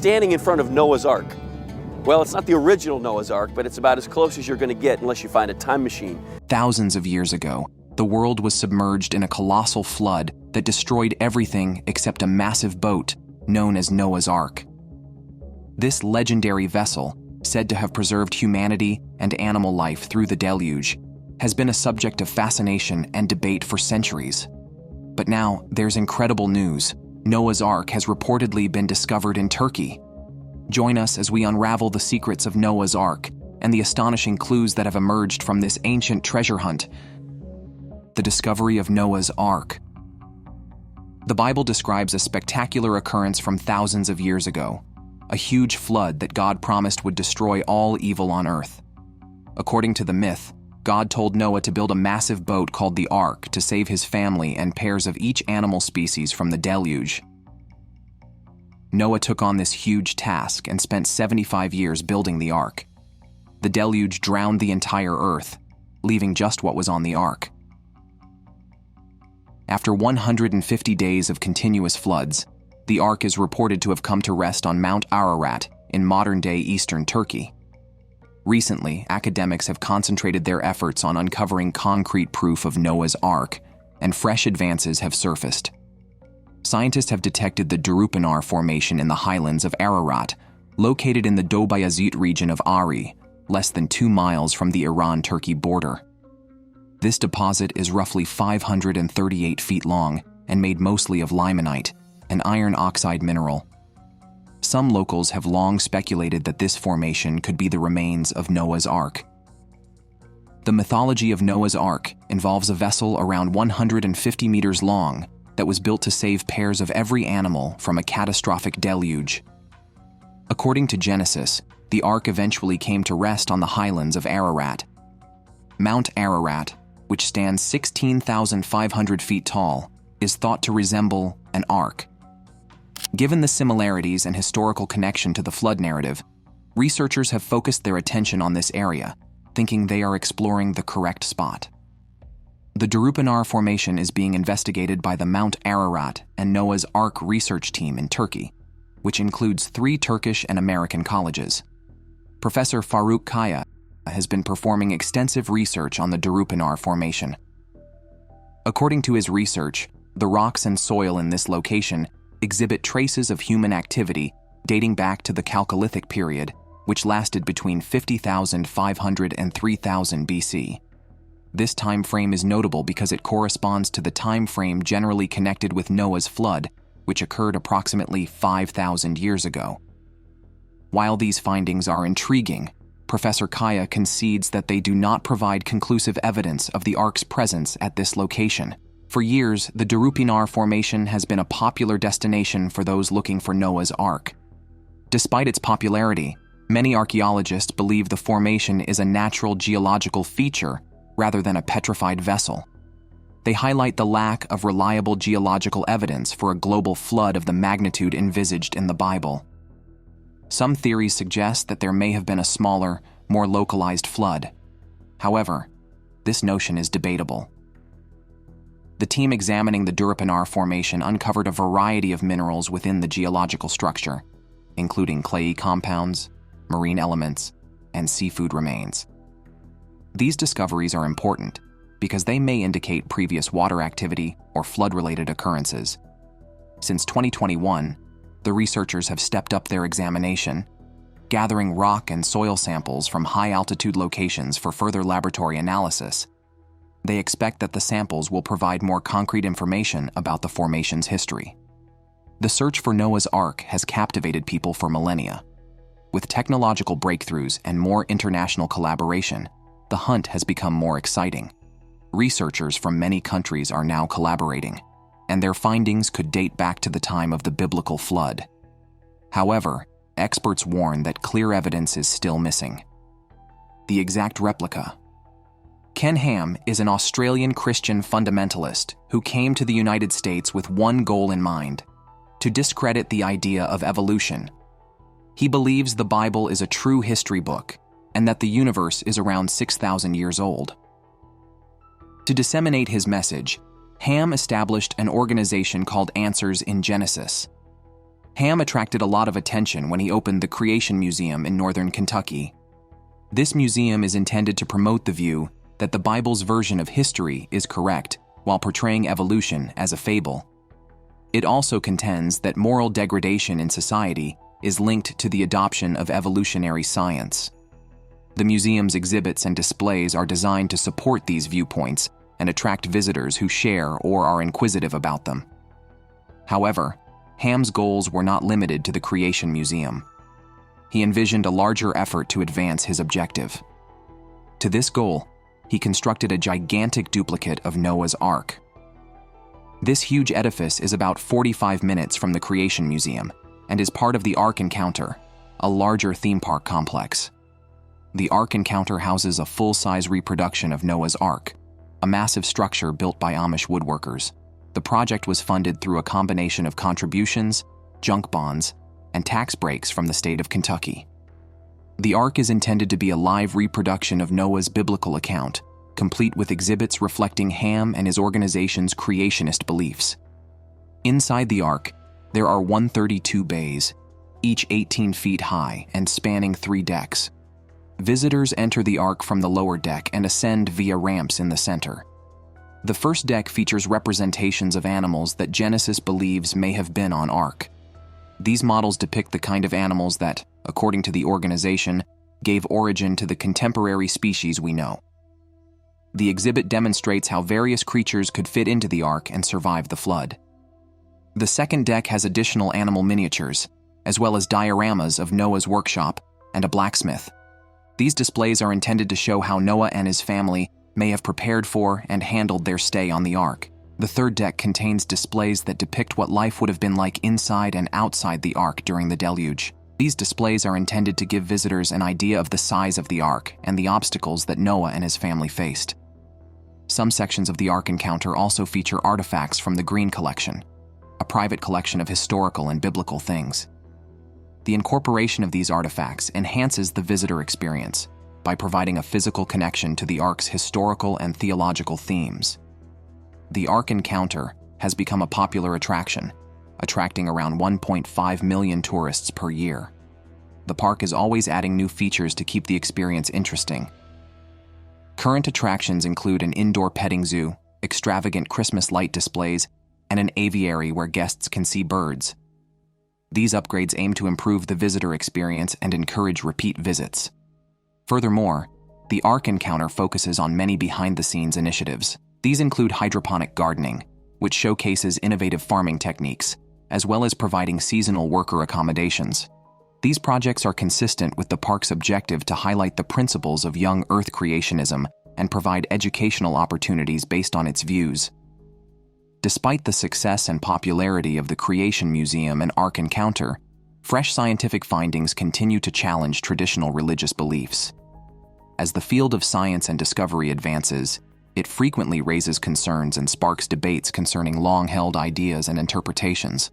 standing in front of Noah's Ark. Well, it's not the original Noah's Ark, but it's about as close as you're going to get unless you find a time machine. Thousands of years ago, the world was submerged in a colossal flood that destroyed everything except a massive boat known as Noah's Ark. This legendary vessel, said to have preserved humanity and animal life through the deluge, has been a subject of fascination and debate for centuries. But now, there's incredible news. Noah's Ark has reportedly been discovered in Turkey. Join us as we unravel the secrets of Noah's Ark and the astonishing clues that have emerged from this ancient treasure hunt. The discovery of Noah's Ark. The Bible describes a spectacular occurrence from thousands of years ago, a huge flood that God promised would destroy all evil on earth. According to the myth, God told Noah to build a massive boat called the Ark to save his family and pairs of each animal species from the deluge. Noah took on this huge task and spent 75 years building the Ark. The deluge drowned the entire earth, leaving just what was on the Ark. After 150 days of continuous floods, the Ark is reported to have come to rest on Mount Ararat in modern-day eastern Turkey. Recently, academics have concentrated their efforts on uncovering concrete proof of Noah's Ark, and fresh advances have surfaced. Scientists have detected the Durupinar Formation in the highlands of Ararat, located in the Dobayazit region of Ari, less than 2 miles from the Iran-Turkey border. This deposit is roughly 538 feet long and made mostly of limonite, an iron oxide mineral. Some locals have long speculated that this formation could be the remains of Noah's Ark. The mythology of Noah's Ark involves a vessel around 150 meters long that was built to save pairs of every animal from a catastrophic deluge. According to Genesis, the Ark eventually came to rest on the highlands of Ararat. Mount Ararat, which stands 16,500 feet tall, is thought to resemble an ark. Given the similarities and historical connection to the flood narrative, researchers have focused their attention on this area, thinking they are exploring the correct spot. The Durupinar Formation is being investigated by the Mount Ararat and Noah's Ark research team in Turkey, which includes 3 Turkish and American colleges. Professor Faruk Kaya has been performing extensive research on the Durupinar Formation. According to his research, the rocks and soil in this location exhibit traces of human activity dating back to the Chalcolithic period, which lasted between 50,500 and 3000 BC. This time frame is notable because it corresponds to the time frame generally connected with Noah's flood, which occurred approximately 5,000 years ago. While these findings are intriguing, Professor Kaya concedes that they do not provide conclusive evidence of the Ark's presence at this location. For years, the Durupinar Formation has been a popular destination for those looking for Noah's Ark. Despite its popularity, many archaeologists believe the formation is a natural geological feature rather than a petrified vessel. They highlight the lack of reliable geological evidence for a global flood of the magnitude envisaged in the Bible. Some theories suggest that there may have been a smaller, more localized flood. However, this notion is debatable. The team examining the Durupinar Formation uncovered a variety of minerals within the geological structure, including clayey compounds, marine elements, and seafood remains. These discoveries are important because they may indicate previous water activity or flood-related occurrences. Since 2021, the researchers have stepped up their examination, gathering rock and soil samples from high-altitude locations for further laboratory analysis. They expect that the samples will provide more concrete information about the formation's history. The search for Noah's Ark has captivated people for millennia. With technological breakthroughs and more international collaboration, the hunt has become more exciting. Researchers from many countries are now collaborating, and their findings could date back to the time of the biblical flood. However, experts warn that clear evidence is still missing. The exact replica. Ken Ham is an Australian Christian fundamentalist who came to the United States with one goal in mind: to discredit the idea of evolution. He believes the Bible is a true history book and that the universe is around 6,000 years old. To disseminate his message, Ham established an organization called Answers in Genesis. Ham attracted a lot of attention when he opened the Creation Museum in northern Kentucky. This museum is intended to promote the view that the Bible's version of history is correct while portraying evolution as a fable. It also contends that moral degradation in society is linked to the adoption of evolutionary science. The museum's exhibits and displays are designed to support these viewpoints and attract visitors who share or are inquisitive about them. However, Ham's goals were not limited to the Creation Museum. He envisioned a larger effort to advance his objective. To this goal, he constructed a gigantic duplicate of Noah's Ark. This huge edifice is about 45 minutes from the Creation Museum and is part of the Ark Encounter, a larger theme park complex. The Ark Encounter houses a full-size reproduction of Noah's Ark, a massive structure built by Amish woodworkers. The project was funded through a combination of contributions, junk bonds, and tax breaks from the state of Kentucky. The Ark is intended to be a live reproduction of Noah's biblical account, complete with exhibits reflecting Ham and his organization's creationist beliefs. Inside the Ark, there are 132 bays, each 18 feet high and spanning 3 decks. Visitors enter the Ark from the lower deck and ascend via ramps in the center. The first deck features representations of animals that Genesis believes may have been on Ark. These models depict the kind of animals that, according to the organization, gave origin to the contemporary species we know. The exhibit demonstrates how various creatures could fit into the Ark and survive the flood. The second deck has additional animal miniatures, as well as dioramas of Noah's workshop and a blacksmith. These displays are intended to show how Noah and his family may have prepared for and handled their stay on the Ark. The third deck contains displays that depict what life would have been like inside and outside the Ark during the deluge. These displays are intended to give visitors an idea of the size of the Ark and the obstacles that Noah and his family faced. Some sections of the Ark Encounter also feature artifacts from the Green Collection, a private collection of historical and biblical things. The incorporation of these artifacts enhances the visitor experience by providing a physical connection to the Ark's historical and theological themes. The Ark Encounter has become a popular attraction, attracting around 1.5 million tourists per year. The park is always adding new features to keep the experience interesting. Current attractions include an indoor petting zoo, extravagant Christmas light displays, and an aviary where guests can see birds. These upgrades aim to improve the visitor experience and encourage repeat visits. Furthermore, the Ark Encounter focuses on many behind-the-scenes initiatives. These include hydroponic gardening, which showcases innovative farming techniques, as well as providing seasonal worker accommodations. These projects are consistent with the park's objective to highlight the principles of young Earth creationism and provide educational opportunities based on its views. Despite the success and popularity of the Creation Museum and Ark Encounter, fresh scientific findings continue to challenge traditional religious beliefs. As the field of science and discovery advances, it frequently raises concerns and sparks debates concerning long-held ideas and interpretations.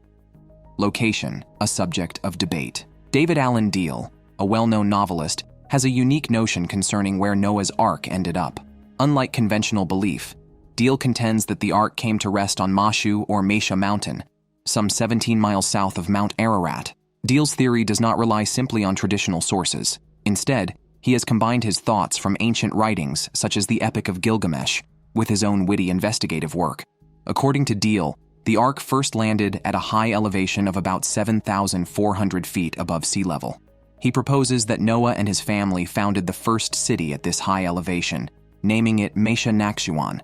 Location, a subject of debate. David Allen Deal, a well-known novelist, has a unique notion concerning where Noah's Ark ended up. Unlike conventional belief, Deal contends that the Ark came to rest on Mashu or Mesha Mountain, some 17 miles south of Mount Ararat. Deal's theory does not rely simply on traditional sources. Instead, he has combined his thoughts from ancient writings, such as the Epic of Gilgamesh, with his own witty investigative work. According to Deal, the Ark first landed at a high elevation of about 7,400 feet above sea level. He proposes that Noah and his family founded the first city at this high elevation, naming it Mesha Nakshuan.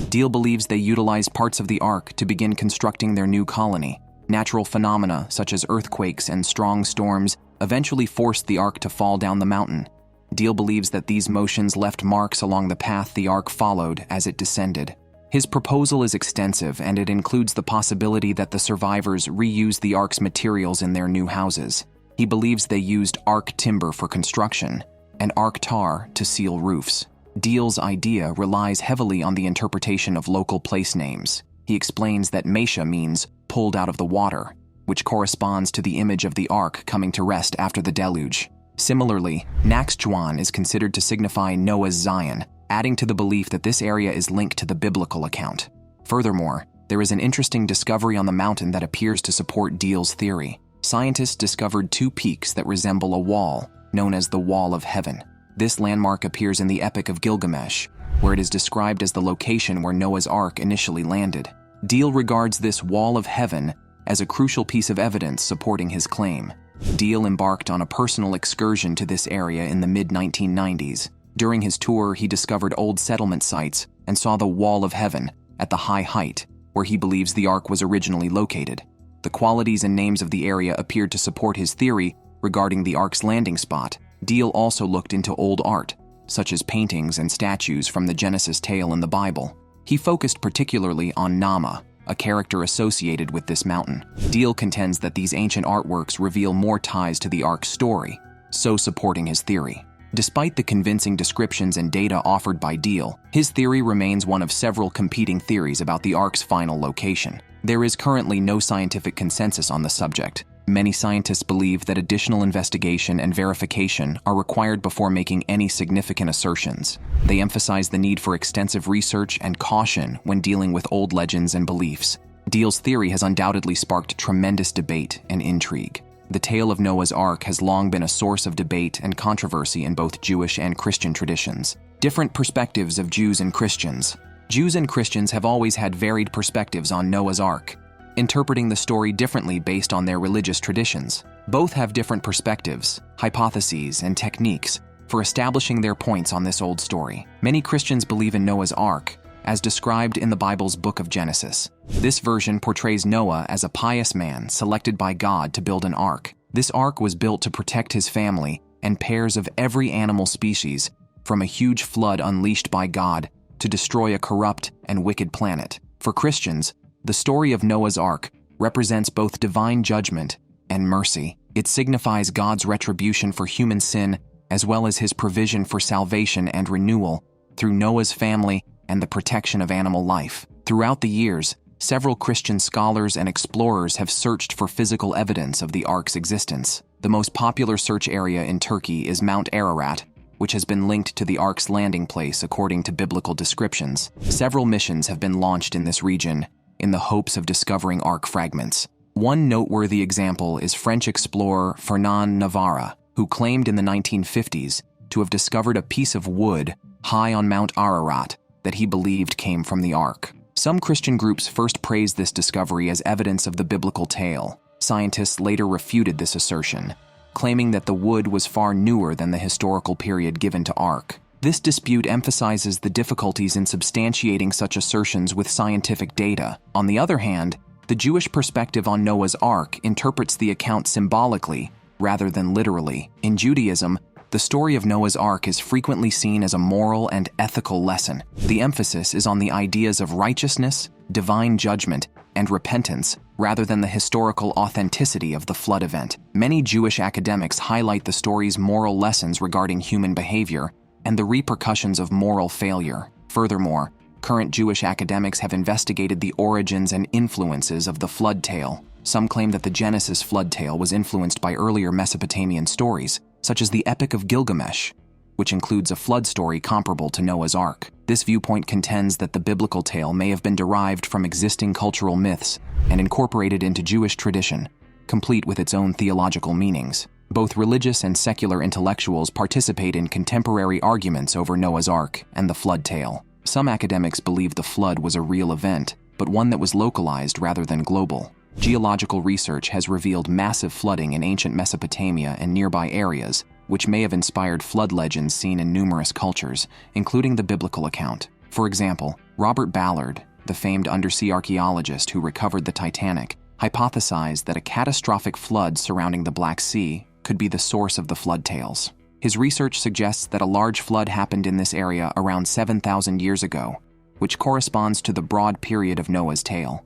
Deal believes they utilized parts of the Ark to begin constructing their new colony. Natural phenomena, such as earthquakes and strong storms, eventually forced the Ark to fall down the mountain. Deal believes that these motions left marks along the path the Ark followed as it descended. His proposal is extensive, and it includes the possibility that the survivors reused the Ark's materials in their new houses. He believes they used Ark timber for construction and Ark tar to seal roofs. Deal's idea relies heavily on the interpretation of local place names. He explains that Mesha means pulled out of the water, which corresponds to the image of the Ark coming to rest after the deluge. Similarly, Naxchuan is considered to signify Noah's Zion, adding to the belief that this area is linked to the biblical account. Furthermore, there is an interesting discovery on the mountain that appears to support Deal's theory. scientists discovered two peaks that resemble a wall, known as the Wall of Heaven. This landmark appears in the Epic of Gilgamesh, where it is described as the location where Noah's Ark initially landed. Deal regards this Wall of Heaven as a crucial piece of evidence supporting his claim. Deal embarked on a personal excursion to this area in the mid-1990s. During his tour, he discovered old settlement sites and saw the Wall of Heaven at the high height, where he believes the Ark was originally located. The qualities and names of the area appeared to support his theory regarding the Ark's landing spot. Deal also looked into old art, such as paintings and statues from the Genesis tale in the Bible. He focused particularly on Nama, a character associated with this mountain. Deal contends that these ancient artworks reveal more ties to the Ark's story, so supporting his theory. Despite the convincing descriptions and data offered by Deal, his theory remains one of several competing theories about the Ark's final location. There is currently no scientific consensus on the subject. Many scientists believe that additional investigation and verification are required before making any significant assertions. They emphasize the need for extensive research and caution when dealing with old legends and beliefs. Deal's theory has undoubtedly sparked tremendous debate and intrigue. The tale of Noah's Ark has long been a source of debate and controversy in both Jewish and Christian traditions. Different perspectives of Jews and Christians. Jews and Christians have always had varied perspectives on Noah's Ark, interpreting the story differently based on their religious traditions. Both have different perspectives, hypotheses, and techniques for establishing their points on this old story. Many Christians believe in Noah's Ark, as described in the Bible's book of Genesis. This version portrays Noah as a pious man selected by God to build an ark. This ark was built to protect his family and pairs of every animal species from a huge flood unleashed by God to destroy a corrupt and wicked planet. For Christians, the story of Noah's Ark represents both divine judgment and mercy. It signifies God's retribution for human sin, as well as his provision for salvation and renewal through Noah's family and the protection of animal life. Throughout the years, several Christian scholars and explorers have searched for physical evidence of the Ark's existence. The most popular search area in Turkey is Mount Ararat, which has been linked to the Ark's landing place according to biblical descriptions. Several missions have been launched in this region in the hopes of discovering Ark fragments. One noteworthy example is French explorer Fernand Navarre, who claimed in the 1950s to have discovered a piece of wood high on Mount Ararat that he believed came from the Ark. Some Christian groups first praised this discovery as evidence of the biblical tale. Scientists later refuted this assertion, claiming that the wood was far newer than the historical period given to Ark. This dispute emphasizes the difficulties in substantiating such assertions with scientific data. On the other hand, the Jewish perspective on Noah's Ark interprets the account symbolically rather than literally. In Judaism, the story of Noah's Ark is frequently seen as a moral and ethical lesson. The emphasis is on the ideas of righteousness, divine judgment, and repentance, rather than the historical authenticity of the flood event. Many Jewish academics highlight the story's moral lessons regarding human behavior and the repercussions of moral failure. Furthermore, current Jewish academics have investigated the origins and influences of the flood tale. Some claim that the Genesis flood tale was influenced by earlier Mesopotamian stories, such as the Epic of Gilgamesh, which includes a flood story comparable to Noah's Ark. This viewpoint contends that the biblical tale may have been derived from existing cultural myths and incorporated into Jewish tradition, complete with its own theological meanings. Both religious and secular intellectuals participate in contemporary arguments over Noah's Ark and the flood tale. Some academics believe the flood was a real event, but one that was localized rather than global. Geological research has revealed massive flooding in ancient Mesopotamia and nearby areas, which may have inspired flood legends seen in numerous cultures, including the biblical account. For example, Robert Ballard, the famed undersea archaeologist who recovered the Titanic, hypothesized that a catastrophic flood surrounding the Black Sea could be the source of the flood tales. His research suggests that a large flood happened in this area around 7,000 years ago, which corresponds to the broad period of Noah's tale.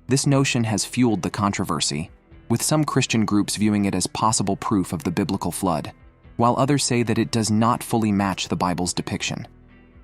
This notion has fueled the controversy, with some Christian groups viewing it as possible proof of the biblical flood, while others say that it does not fully match the Bible's depiction.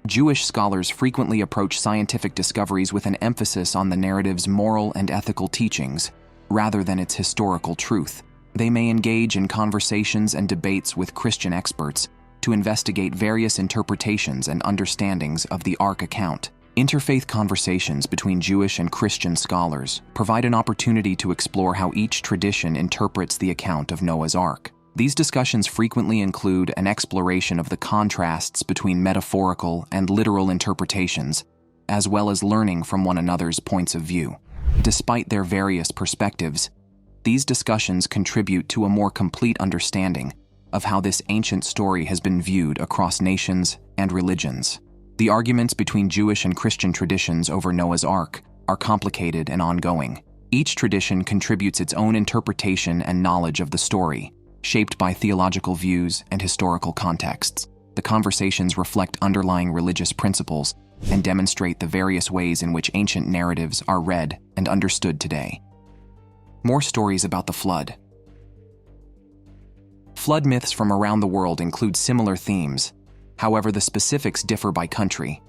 Jewish scholars frequently approach scientific discoveries with an emphasis on the narrative's moral and ethical teachings, rather than its historical truth. They may engage in conversations and debates with Christian experts to investigate various interpretations and understandings of the Ark account. Interfaith conversations between Jewish and Christian scholars provide an opportunity to explore how each tradition interprets the account of Noah's Ark. These discussions frequently include an exploration of the contrasts between metaphorical and literal interpretations, as well as learning from one another's points of view. Despite their various perspectives, these discussions contribute to a more complete understanding of how this ancient story has been viewed across nations and religions. The arguments between Jewish and Christian traditions over Noah's Ark are complicated and ongoing. Each tradition contributes its own interpretation and knowledge of the story, shaped by theological views and historical contexts. The conversations reflect underlying religious principles and demonstrate the various ways in which ancient narratives are read and understood today. More stories about the flood. Flood myths from around the world include similar themes. However, the specifics differ by country.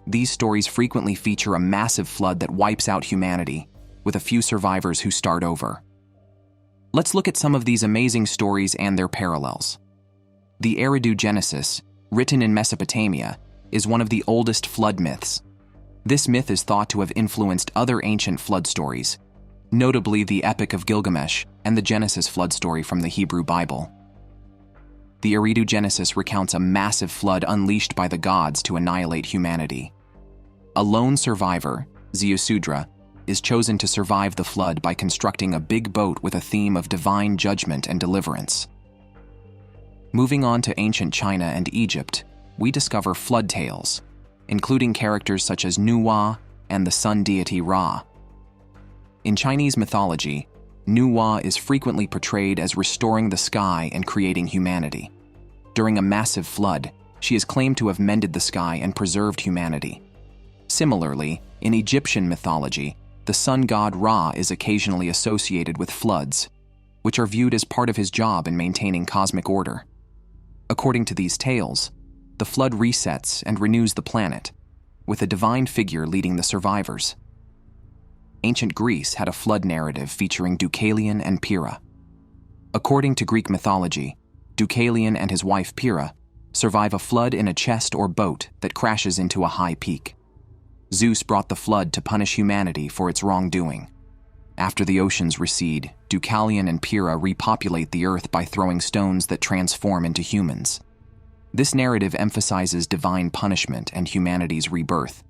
These stories frequently feature a massive flood that wipes out humanity, with a few survivors who start over. Let's look at some of these amazing stories and their parallels. The Eridu Genesis, written in Mesopotamia, is one of the oldest flood myths. This myth is thought to have influenced other ancient flood stories, notably the Epic of Gilgamesh and the Genesis flood story from the Hebrew Bible. The Eridu Genesis recounts a massive flood unleashed by the gods to annihilate humanity. A lone survivor, Ziusudra, is chosen to survive the flood by constructing a big boat with a theme of divine judgment and deliverance. Moving on to ancient China and Egypt, we discover flood tales, including characters such as Nuwa and the sun deity Ra. In Chinese mythology, Nuwa is frequently portrayed as restoring the sky and creating humanity. During a massive flood, she is claimed to have mended the sky and preserved humanity. Similarly, in Egyptian mythology, the sun god Ra is occasionally associated with floods, which are viewed as part of his job in maintaining cosmic order. According to these tales, the flood resets and renews the planet, with a divine figure leading the survivors. Ancient Greece had a flood narrative featuring Deucalion and Pyrrha. According to Greek mythology, Deucalion and his wife Pyrrha survive a flood in a chest or boat that crashes into a high peak. Zeus brought the flood to punish humanity for its wrongdoing. After the oceans recede, Deucalion and Pyrrha repopulate the earth by throwing stones that transform into humans. This narrative emphasizes divine punishment and humanity's rebirth.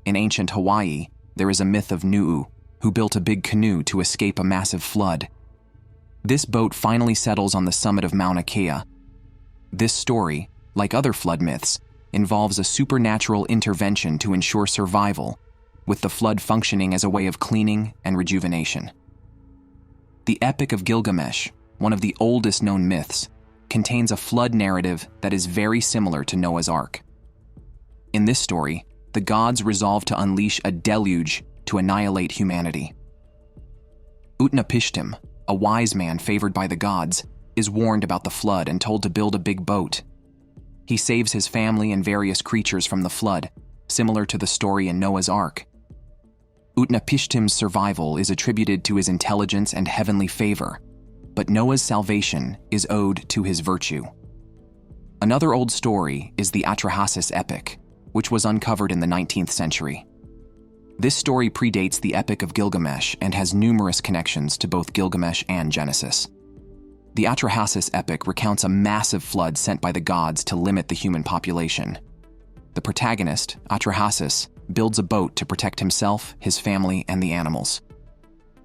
In ancient Hawaii, there is a myth of Nu'u, who built a big canoe to escape a massive flood. This boat finally settles on the summit of Mauna Kea. This story, like other flood myths, involves a supernatural intervention to ensure survival, with the flood functioning as a way of cleaning and rejuvenation. The Epic of Gilgamesh, one of the oldest known myths, contains a flood narrative that is very similar to Noah's Ark. In this story, the gods resolve to unleash a deluge to annihilate humanity. Utnapishtim, a wise man favored by the gods, is warned about the flood and told to build a big boat. He saves his family and various creatures from the flood, similar to the story in Noah's Ark. Utnapishtim's survival is attributed to his intelligence and heavenly favor, but Noah's salvation is owed to his virtue. Another old story is the Atrahasis epic, which was uncovered in the 19th century. This story predates the Epic of Gilgamesh and has numerous connections to both Gilgamesh and Genesis. The Atrahasis epic recounts a massive flood sent by the gods to limit the human population. The protagonist, Atrahasis, builds a boat to protect himself, his family, and the animals.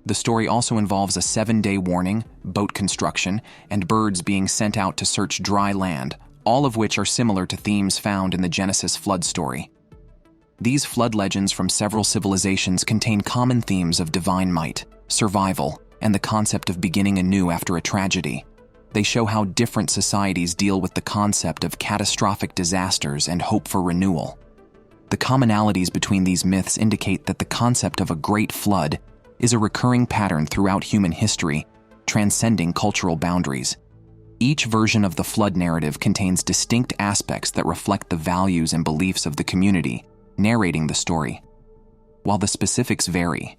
The story also involves a 7-day warning, boat construction, and birds being sent out to search dry land, all of which are similar to themes found in the Genesis flood story. These flood legends from several civilizations contain common themes of divine might, survival, and the concept of beginning anew after a tragedy. They show how different societies deal with the concept of catastrophic disasters and hope for renewal. The commonalities between these myths indicate that the concept of a great flood is a recurring pattern throughout human history, transcending cultural boundaries. Each version of the flood narrative contains distinct aspects that reflect the values and beliefs of the community narrating the story. While the specifics vary,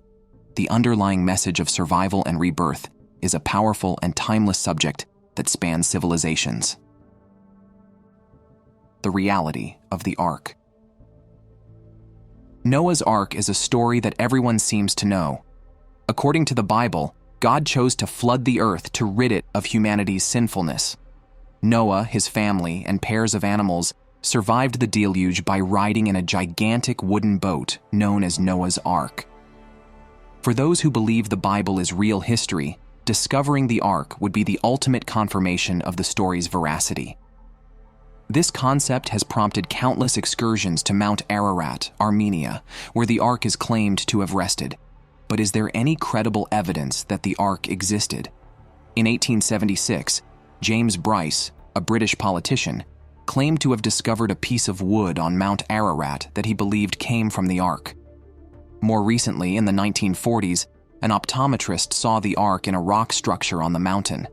the underlying message of survival and rebirth is a powerful and timeless subject that spans civilizations. The reality of the Ark. Noah's Ark is a story that everyone seems to know. According to the Bible, God chose to flood the earth to rid it of humanity's sinfulness. Noah, his family, and pairs of animals survived the deluge by riding in a gigantic wooden boat known as Noah's Ark. For those who believe the Bible is real history, discovering the Ark would be the ultimate confirmation of the story's veracity. This concept has prompted countless excursions to Mount Ararat, Armenia, where the Ark is claimed to have rested. But is there any credible evidence that the Ark existed? In 1876, James Bryce, a British politician, claimed to have discovered a piece of wood on Mount Ararat that he believed came from the Ark. More recently, in the 1940s, an optometrist saw the Ark in a rock structure on the mountain.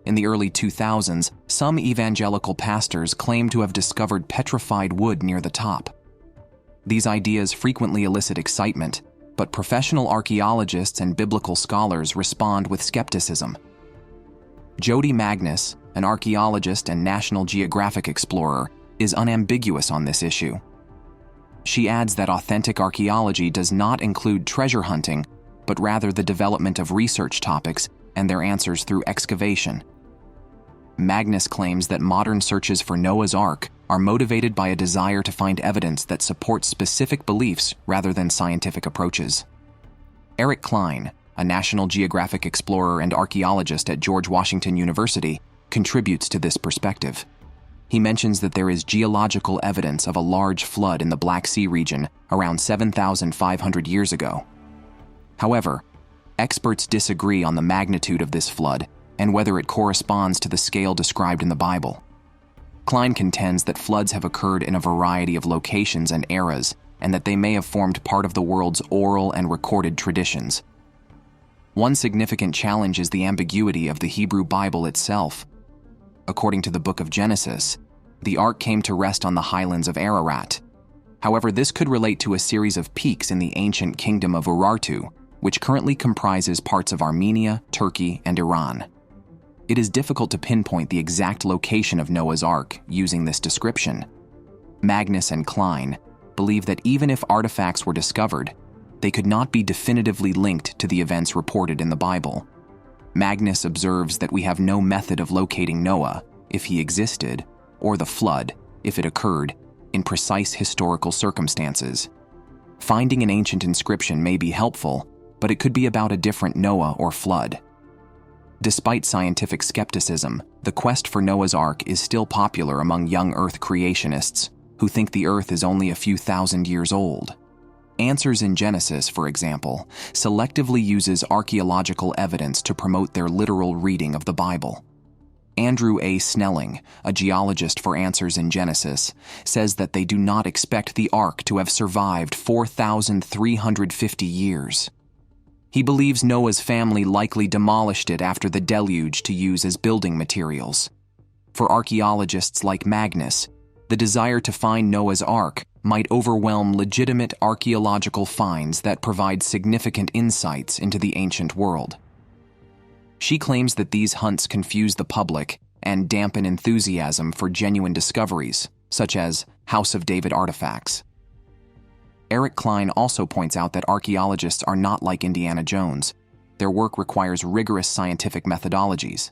In the early 2000s, some evangelical pastors claimed to have discovered petrified wood near the top. These ideas frequently elicit excitement, but professional archaeologists and biblical scholars respond with skepticism. Jody Magnus, an archaeologist and National Geographic explorer, is unambiguous on this issue. She adds that authentic archaeology does not include treasure hunting, but rather the development of research topics and their answers through excavation. Magnus claims that modern searches for Noah's Ark are motivated by a desire to find evidence that supports specific beliefs rather than scientific approaches. Eric Klein, a National Geographic explorer and archaeologist at George Washington University, contributes to this perspective. He mentions that there is geological evidence of a large flood in the Black Sea region around 7,500 years ago. However, experts disagree on the magnitude of this flood and whether it corresponds to the scale described in the Bible. Klein contends that floods have occurred in a variety of locations and eras, and that they may have formed part of the world's oral and recorded traditions. One significant challenge is the ambiguity of the Hebrew Bible itself. According to the book of Genesis, the Ark came to rest on the highlands of Ararat. However, this could relate to a series of peaks in the ancient kingdom of Urartu, which currently comprises parts of Armenia, Turkey, and Iran. It is difficult to pinpoint the exact location of Noah's Ark using this description. Magnus and Klein believe that even if artifacts were discovered, they could not be definitively linked to the events reported in the Bible. Magnus observes that we have no method of locating Noah, if he existed, or the flood, if it occurred, in precise historical circumstances. Finding an ancient inscription may be helpful, but it could be about a different Noah or flood. Despite scientific skepticism, the quest for Noah's Ark is still popular among young Earth creationists who think the Earth is only a few thousand years old. Answers in Genesis, for example, selectively uses archaeological evidence to promote their literal reading of the Bible. Andrew A. Snelling, a geologist for Answers in Genesis, says that they do not expect the Ark to have survived 4,350 years. He believes Noah's family likely demolished it after the deluge to use as building materials. For archaeologists like Magnus, the desire to find Noah's Ark might overwhelm legitimate archaeological finds that provide significant insights into the ancient world. She claims that these hunts confuse the public and dampen enthusiasm for genuine discoveries, such as House of David artifacts. Eric Klein also points out that archaeologists are not like Indiana Jones. Their work requires rigorous scientific methodologies.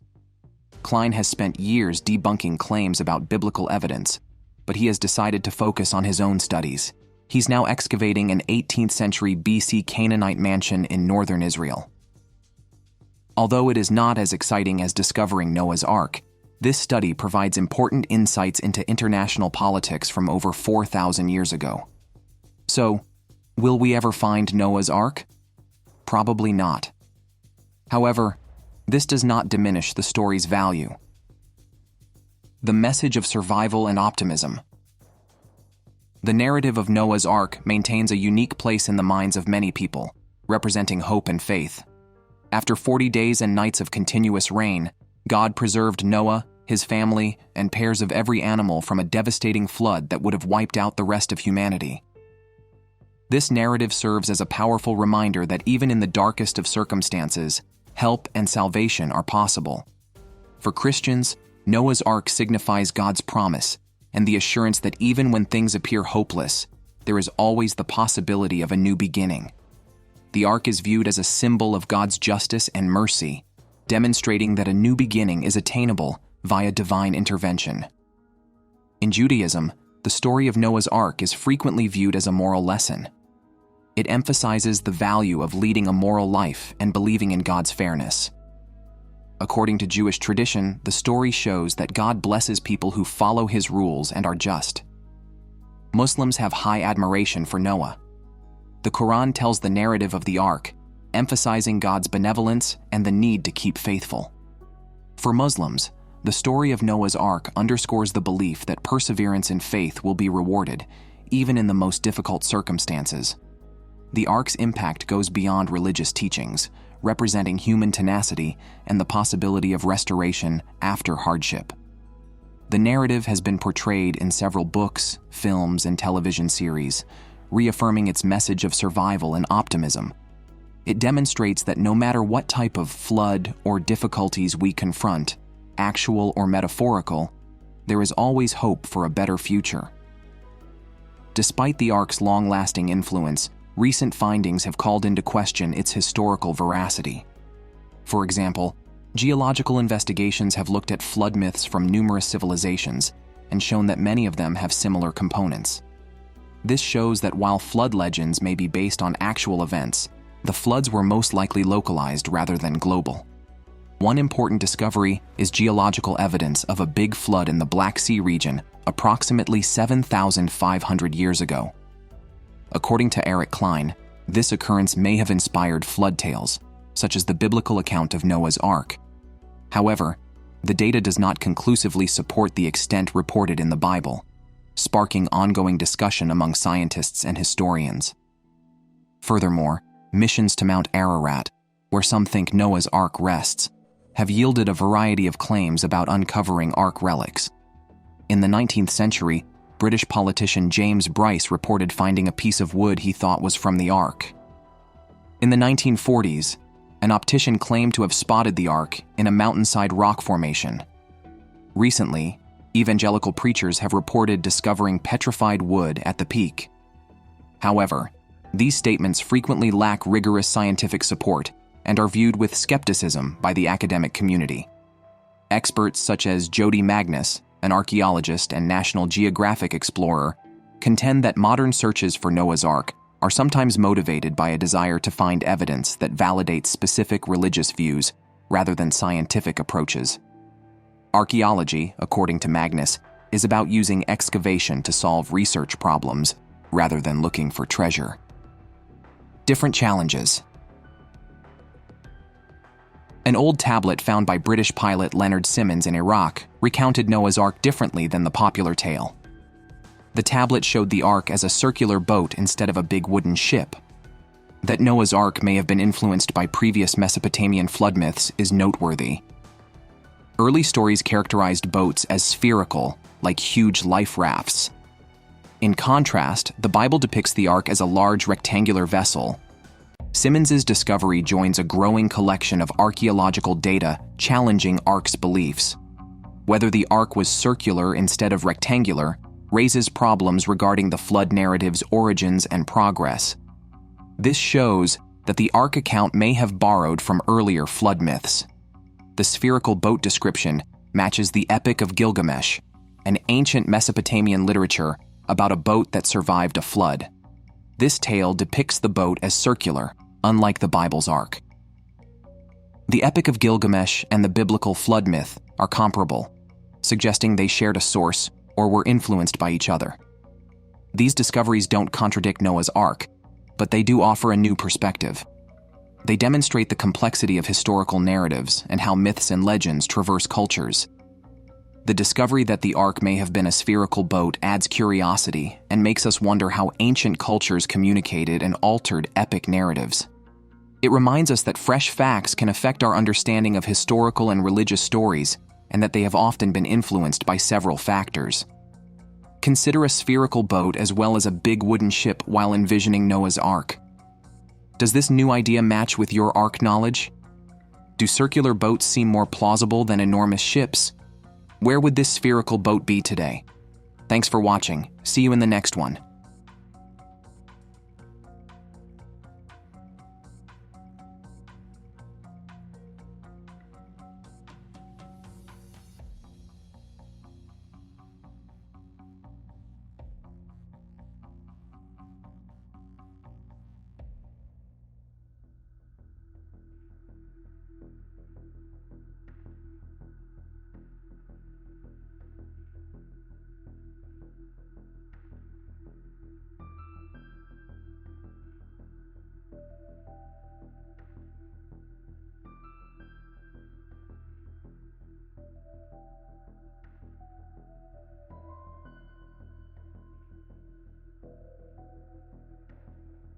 Klein has spent years debunking claims about biblical evidence, but he has decided to focus on his own studies. He's now excavating an 18th century BC Canaanite mansion in northern Israel. Although it is not as exciting as discovering Noah's Ark, this study provides important insights into international politics from over 4,000 years ago. So, will we ever find Noah's Ark? Probably not. However, this does not diminish the story's value. The message of survival and optimism. The narrative of Noah's Ark maintains a unique place in the minds of many people, representing hope and faith. After 40 days and nights of continuous rain, God preserved Noah, his family, and pairs of every animal from a devastating flood that would have wiped out the rest of humanity. This narrative serves as a powerful reminder that even in the darkest of circumstances, help and salvation are possible. For Christians, Noah's Ark signifies God's promise and the assurance that even when things appear hopeless, there is always the possibility of a new beginning. The Ark is viewed as a symbol of God's justice and mercy, demonstrating that a new beginning is attainable via divine intervention. In Judaism, the story of Noah's Ark is frequently viewed as a moral lesson. It emphasizes the value of leading a moral life and believing in God's fairness. According to Jewish tradition, the story shows that God blesses people who follow his rules and are just. Muslims have high admiration for Noah. The Quran tells the narrative of the Ark, emphasizing God's benevolence and the need to keep faithful. For Muslims, the story of Noah's Ark underscores the belief that perseverance in faith will be rewarded, even in the most difficult circumstances. The Ark's impact goes beyond religious teachings, representing human tenacity and the possibility of restoration after hardship. The narrative has been portrayed in several books, films, and television series, reaffirming its message of survival and optimism. It demonstrates that no matter what type of flood or difficulties we confront, actual or metaphorical, there is always hope for a better future. Despite the Ark's long-lasting influence, recent findings have called into question its historical veracity. For example, geological investigations have looked at flood myths from numerous civilizations and shown that many of them have similar components. This shows that while flood legends may be based on actual events, the floods were most likely localized rather than global. One important discovery is geological evidence of a big flood in the Black Sea region approximately 7,500 years ago. According to Eric Klein, this occurrence may have inspired flood tales, such as the biblical account of Noah's Ark. However, the data does not conclusively support the extent reported in the Bible, sparking ongoing discussion among scientists and historians. Furthermore, missions to Mount Ararat, where some think Noah's Ark rests, have yielded a variety of claims about uncovering Ark relics. In the 19th century, British politician James Bryce reported finding a piece of wood he thought was from the Ark. In the 1940s, an optician claimed to have spotted the Ark in a mountainside rock formation. Recently, evangelical preachers have reported discovering petrified wood at the peak. However, these statements frequently lack rigorous scientific support and are viewed with skepticism by the academic community. Experts such as Jody Magnus, an archaeologist and National Geographic explorer, contend that modern searches for Noah's Ark are sometimes motivated by a desire to find evidence that validates specific religious views rather than scientific approaches. Archaeology, according to Magnus, is about using excavation to solve research problems rather than looking for treasure. Different challenges. An old tablet found by British pilot Leonard Simmons in Iraq recounted Noah's Ark differently than the popular tale. The tablet showed the Ark as a circular boat instead of a big wooden ship. That Noah's Ark may have been influenced by previous Mesopotamian flood myths is noteworthy. Early stories characterized boats as spherical, like huge life rafts. In contrast, the Bible depicts the Ark as a large rectangular vessel. Simmons's discovery joins a growing collection of archaeological data challenging Ark's beliefs. Whether the Ark was circular instead of rectangular raises problems regarding the flood narrative's origins and progress. This shows that the Ark account may have borrowed from earlier flood myths. The spherical boat description matches the Epic of Gilgamesh, an ancient Mesopotamian literature about a boat that survived a flood. This tale depicts the boat as circular, unlike the Bible's Ark. The Epic of Gilgamesh and the biblical flood myth are comparable, suggesting they shared a source or were influenced by each other. These discoveries don't contradict Noah's Ark, but they do offer a new perspective. They demonstrate the complexity of historical narratives and how myths and legends traverse cultures. The discovery that the Ark may have been a spherical boat adds curiosity and makes us wonder how ancient cultures communicated and altered epic narratives. It reminds us that fresh facts can affect our understanding of historical and religious stories, and that they have often been influenced by several factors. Consider a spherical boat as well as a big wooden ship while envisioning Noah's Ark. Does this new idea match with your Ark knowledge? Do circular boats seem more plausible than enormous ships? Where would this spherical boat be today? Thanks for watching. See you in the next one.